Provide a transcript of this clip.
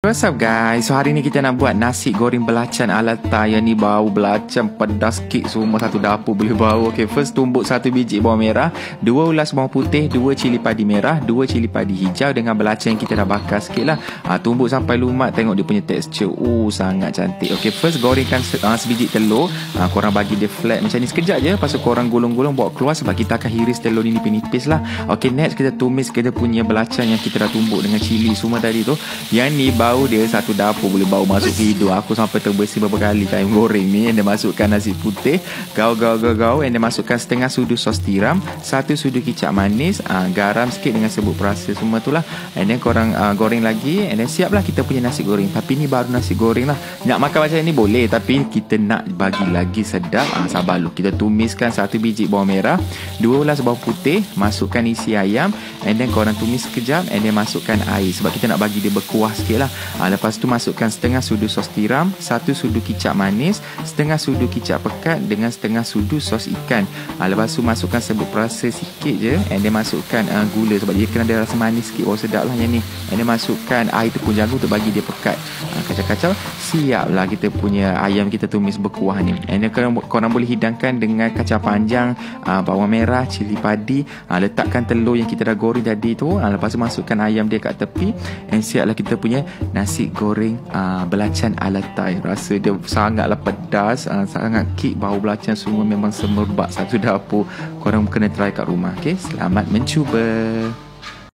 What's up guys, so hari ni kita nak buat nasi goreng belacan ala Thai. Yang ni bau belacan pedas sikit, semua satu dapur boleh bau. Okay, first tumbuk 1 biji bawang merah, 2 ulas bawang putih, 2 cili padi merah, 2 cili padi hijau dengan belacan yang kita dah bakar sikit lah. Tumbuk sampai lumat, tengok dia punya tekstur. Sangat cantik. Okay, first gorengkan sebiji telur. Korang bagi dia flat macam ni sekejap je, lepas tu korang gulung-gulung bawa keluar sebab kita akan hiris telur ni nipis-nipis lah. Okay, next kita tumis kita punya belacan yang kita dah tumbuk dengan cili semua tadi tu. Yang ni bau dia satu dapur boleh bau masuk hidung. Aku sampai terbersih beberapa kali time goreng ni. And dia masukkan nasi putih, gaul. And dia masukkan setengah sudu sos tiram, 1 sudu kicap manis, garam sikit dengan serbuk perasa semua tu lah. And then korang goreng lagi. And then siap lah kita punya nasi goreng. Tapi ni baru nasi goreng lah. Nak makan macam ni boleh, tapi kita nak bagi lagi sedap. Sabar lu. Kita tumiskan 1 biji bawang merah, 2 ulas bawang putih, masukkan isi ayam. And then korang tumis sekejap. And then masukkan air sebab kita nak bagi dia berkuah sikit lah. Lepas tu masukkan setengah sudu sos tiram, 1 sudu kicap manis, setengah sudu kicap pekat dengan setengah sudu sos ikan. Lepas tu masukkan serbuk perasa sikit je. And then masukkan gula sebab dia kena ada rasa manis sikit. Sedap lah yang ni. And then masukkan air tepung jagung untuk bagi dia pekat. Kacau-kacau. Siap lah kita punya ayam kita tumis berkuah ni. And then korang boleh hidangkan dengan kacang panjang, bawang merah, cili padi. Letakkan telur yang kita dah goreng tadi tu. Lepas tu masukkan ayam dia kat tepi. And siap lah kita punya nasi goreng belacan ala Thai. Rasa dia sangatlah pedas, sangat kick. Bau belacan semua memang semerbak satu dapur. Korang kena try kat rumah. Okay, selamat mencuba.